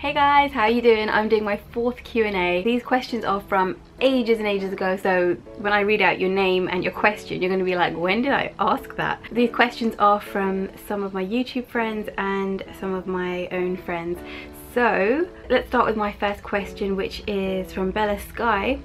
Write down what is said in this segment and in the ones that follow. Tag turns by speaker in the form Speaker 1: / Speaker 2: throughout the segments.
Speaker 1: Hey guys, how are you doing? I'm doing my fourth Q&A. These questions are from ages and ages ago, so when I read out your name and your question, you're going to be like, when did I ask that? These questions are from some of my YouTube friends and some of my own friends. So let's start with my first question, which is from Bella Sky.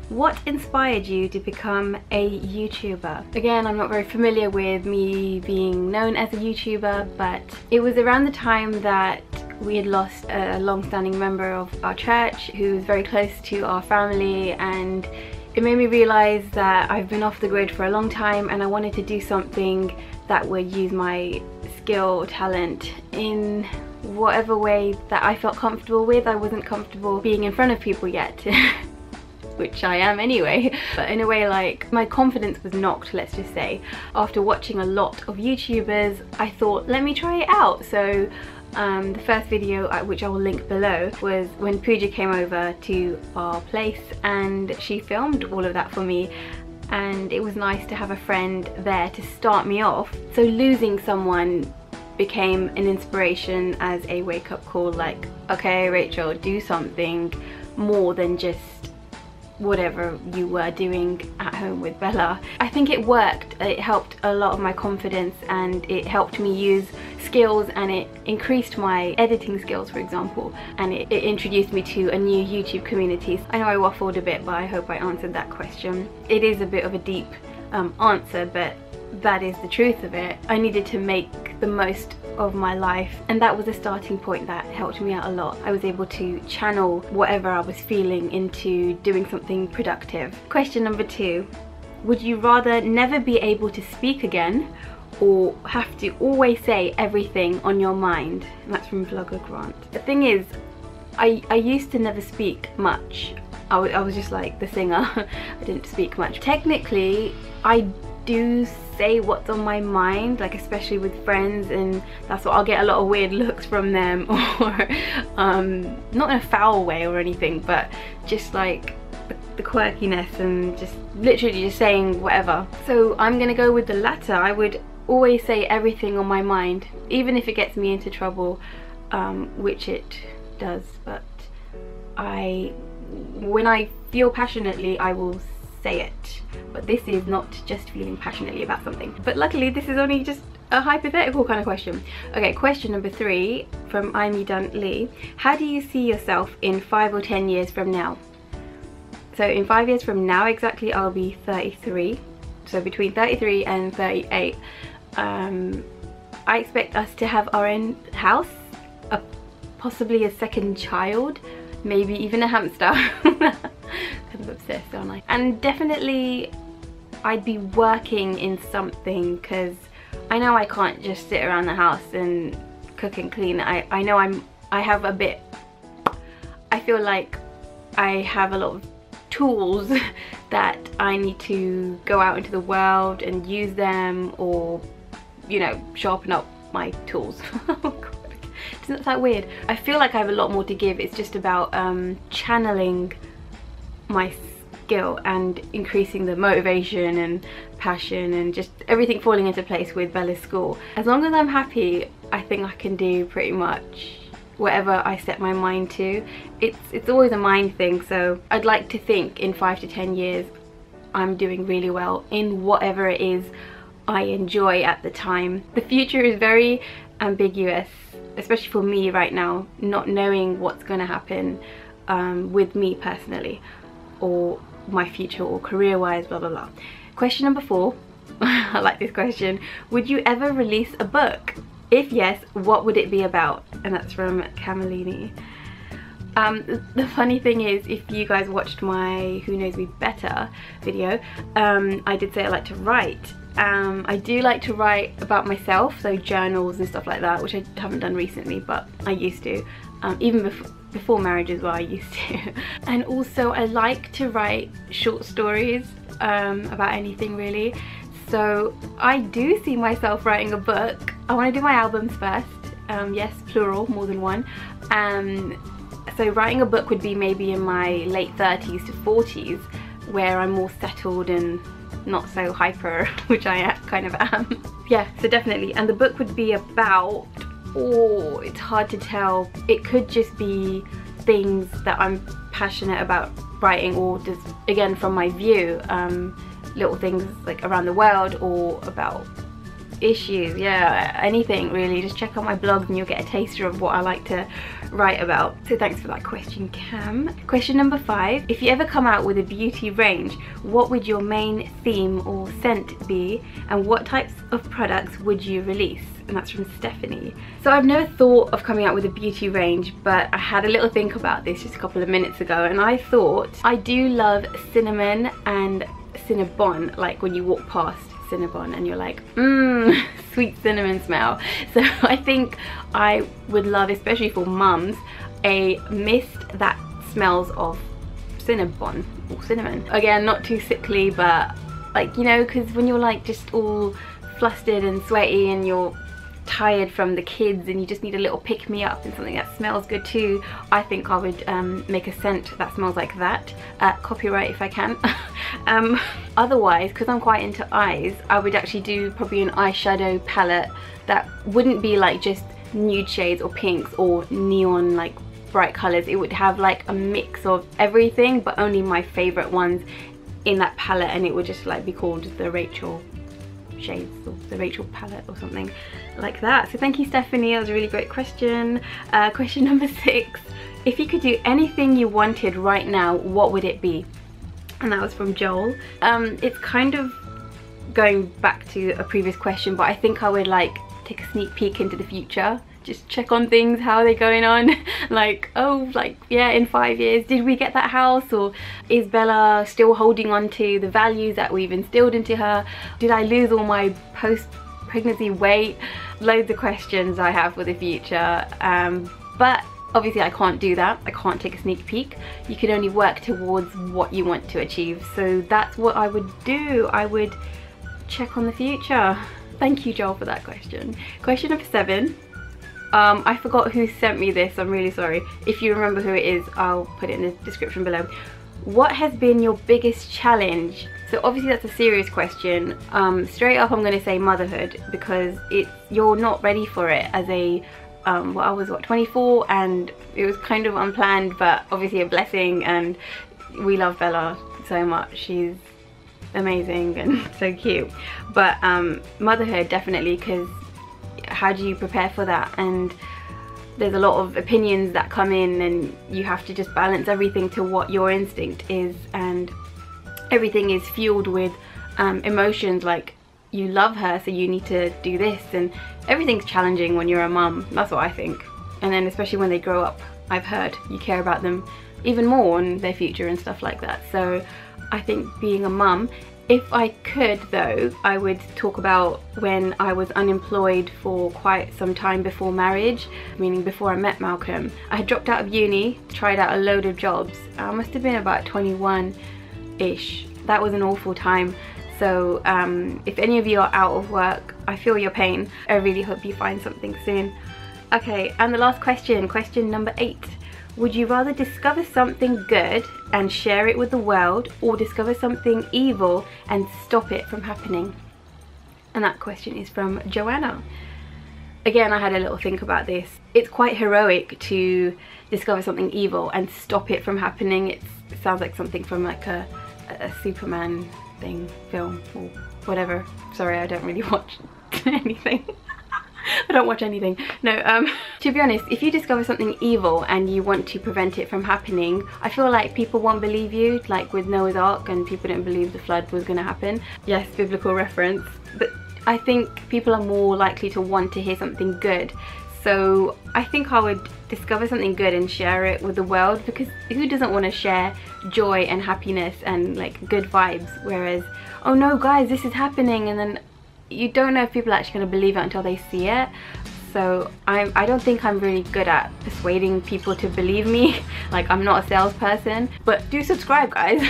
Speaker 1: What inspired you to become a YouTuber? Again, I'm not very familiar with me being known as a YouTuber, but it was around the time that we had lost a long-standing member of our church who was very close to our family, and it made me realize that I've been off the grid for a long time and I wanted to do something that would use my skill, talent in whatever way that I felt comfortable with. I wasn't comfortable being in front of people yet. Which I am anyway, but in a way, like, my confidence was knocked, let's just say. After watching a lot of YouTubers, I thought, let me try it out. So the first video, which I will link below, was when Pooja came over to our place and she filmed all of that for me, and it was nice to have a friend there to start me off. So losing someone became an inspiration as a wake-up call, like, okay Rachel, do something more than just whatever you were doing at home with Bella. I think it worked. It helped a lot of my confidence and it helped me use skills, and it increased my editing skills, for example, and it introduced me to a new YouTube community. I know I waffled a bit, but I hope I answered that question. It is a bit of a deep answer, but that is the truth of it. I needed to make the most of my life, and that was a starting point that helped me out a lot. I was able to channel whatever I was feeling into doing something productive. Question number 2. Would you rather never be able to speak again or have to always say everything on your mind? And that's from VloggerGrant. The thing is, I used to never speak much. I was just like the singer. I didn't speak much. Technically, I do say what's on my mind, like especially with friends, and that's what I'll get a lot of weird looks from them, or not in a foul way or anything, but just like the quirkiness and just literally just saying whatever. So I'm gonna go with the latter. I would always say everything on my mind, even if it gets me into trouble, which it does, but when I feel passionately, I will say it. But this is not just feeling passionately about something. But luckily this is only just a hypothetical kind of question. Okay, question number 3 from Aimee Dantlee. How do you see yourself in 5 or 10 years from now? So in 5 years from now exactly, I'll be 33. So between 33 and 38. I expect us to have our own house, possibly a second child, maybe even a hamster. I'm obsessed, aren't I? And definitely I'd be working in something, because I know I can't just sit around the house and cook and clean. I know I feel like I have a lot of tools that I need to go out into the world and use them, or, you know, sharpen up my tools. Oh God. Isn't that weird? I feel like I have a lot more to give. It's just about channeling my skill and increasing the motivation and passion and just everything falling into place with Bella's school. As long as I'm happy, I think I can do pretty much whatever I set my mind to. It's always a mind thing, so I'd like to think in 5 to 10 years I'm doing really well in whatever it is I enjoy at the time. The future is very ambiguous, especially for me right now, not knowing what's going to happen with me personally, or my future, or career-wise, blah blah blah. Question number 4. I like this question. Would you ever release a book? If yes, what would it be about? And that's from Kamalini. The funny thing is, if you guys watched my Who Knows Me Better video, I did say I like to write. I do like to write about myself, so journals and stuff like that, which I haven't done recently, but I used to. Even before marriage as well, I used to. And also I like to write short stories about anything really. So I do see myself writing a book. I want to do my albums first. Yes, plural, more than one. So writing a book would be maybe in my late 30s to 40s, where I'm more settled and not so hyper, which I kind of am. Yeah, so definitely. And the book would be about Oh, it's hard to tell. It could just be things that I'm passionate about writing, or just again from my view, little things like around the world or about issues. Yeah, anything really. Just check out my blog and you'll get a taster of what I like to write about. So thanks for that question, Cam. Question number 5. If you ever come out with a beauty range, what would your main theme or scent be, and what types of products would you release? And that's from Stephani. So I've never thought of coming out with a beauty range, but I had a little think about this just a couple of minutes ago, and I thought I do love cinnamon and Cinnabon, like when you walk past Cinnabon and you're like, sweet cinnamon smell. So I think I would love, especially for mums, a mist that smells of Cinnabon or cinnamon. Again, not too sickly, but like, you know, because when you're like just all flustered and sweaty and you're tired from the kids and you just need a little pick-me-up and something that smells good too, I think I would make a scent that smells like that. Copyright if I can. Otherwise, because I'm quite into eyes, I would actually do probably an eyeshadow palette that wouldn't be like just nude shades or pinks or neon like bright colors. It would have like a mix of everything, but only my favorite ones in that palette, and it would just like be called the Rachel shades or the Rachel palette or something like that. So thank you, Stephani. That was a really great question. Question number 6. If you could do anything you wanted right now, what would it be? And that was from Joel. It's kind of going back to a previous question, but I think I would like take a sneak peek into the future. Just check on things, how are they going on? Like, oh, like, yeah, in 5 years, did we get that house? Or is Bella still holding on to the values that we've instilled into her? Did I lose all my post-pregnancy weight? Loads of questions I have for the future. But obviously I can't do that. I can't take a sneak peek. You can only work towards what you want to achieve. So that's what I would do. I would check on the future. Thank you, Joel, for that question. Question number 7. I forgot who sent me this, I'm really sorry. If you remember who it is, I'll put it in the description below. What has been your biggest challenge? So obviously that's a serious question. Straight up I'm going to say motherhood, because you're not ready for it as a, well, I was what, 24, and it was kind of unplanned, but obviously a blessing, and we love Bella so much. She's amazing and so cute. But motherhood, definitely, because how do you prepare for that? And there's a lot of opinions that come in, and you have to just balance everything to what your instinct is, and everything is fueled with emotions like you love her, so you need to do this, and everything's challenging when you're a mum. That's what I think. And then especially when they grow up, I've heard you care about them even more and their future and stuff like that. So I think being a mum, if I could though, I would talk about when I was unemployed for quite some time before marriage, meaning before I met Malcolm. I had dropped out of uni, tried out a load of jobs. I must have been about 21-ish. That was an awful time. So if any of you are out of work, I feel your pain. I really hope you find something soon. Okay, and the last question, question number 8. Would you rather discover something good and share it with the world, or discover something evil and stop it from happening? And that question is from Joanna. Again, I had a little think about this. It's quite heroic to discover something evil and stop it from happening. It sounds like something from like a Superman thing, film, or whatever. Sorry, I don't really watch anything. I don't watch anything. No, to be honest, if you discover something evil and you want to prevent it from happening, I feel like people won't believe you, like with Noah's Ark, and people didn't believe the flood was going to happen. Yes, biblical reference. But I think people are more likely to want to hear something good. So I think I would discover something good and share it with the world, because who doesn't want to share joy and happiness and like good vibes? Whereas, oh no guys, this is happening, and then you don't know if people are actually going to believe it until they see it. So I don't think I'm really good at persuading people to believe me. Like, I'm not a salesperson, but do subscribe, guys.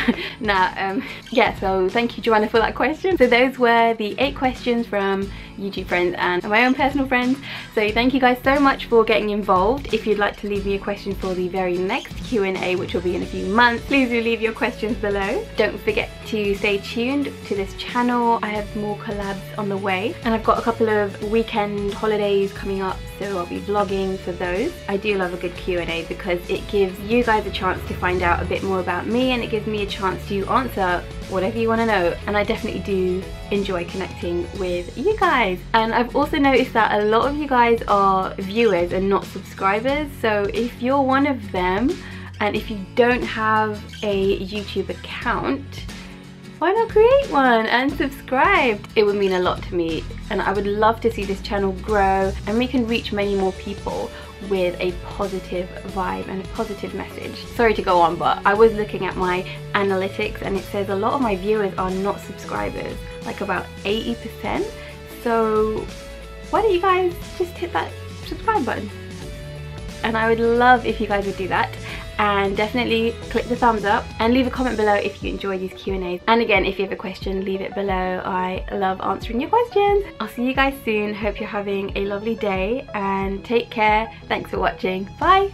Speaker 1: Nah, yeah, so thank you, Joanna, for that question. So those were the 8 questions from YouTube friends and my own personal friends. So thank you guys so much for getting involved. If you'd like to leave me a question for the very next Q&A, which will be in a few months, please do leave your questions below. Don't forget to stay tuned to this channel. I have more collabs on the way, and I've got a couple of weekend holidays coming up, so I'll be vlogging for those. I do love a good Q&A because it gives you guys a chance to find out a bit more about me, and it gives me a chance to answer whatever you want to know, and I definitely do enjoy connecting with you guys. And I've also noticed that a lot of you guys are viewers and not subscribers, so if you're one of them and if you don't have a YouTube account, why not create one and subscribe? It would mean a lot to me, and I would love to see this channel grow and we can reach many more people with a positive vibe and a positive message. Sorry to go on, but I was looking at my analytics and it says a lot of my viewers are not subscribers, like about 80%. So why don't you guys just hit that subscribe button? And I would love if you guys would do that. And definitely click the thumbs up and leave a comment below if you enjoy these Q&As. And again, if you have a question, leave it below. I love answering your questions. I'll see you guys soon. Hope you're having a lovely day and take care. Thanks for watching. Bye.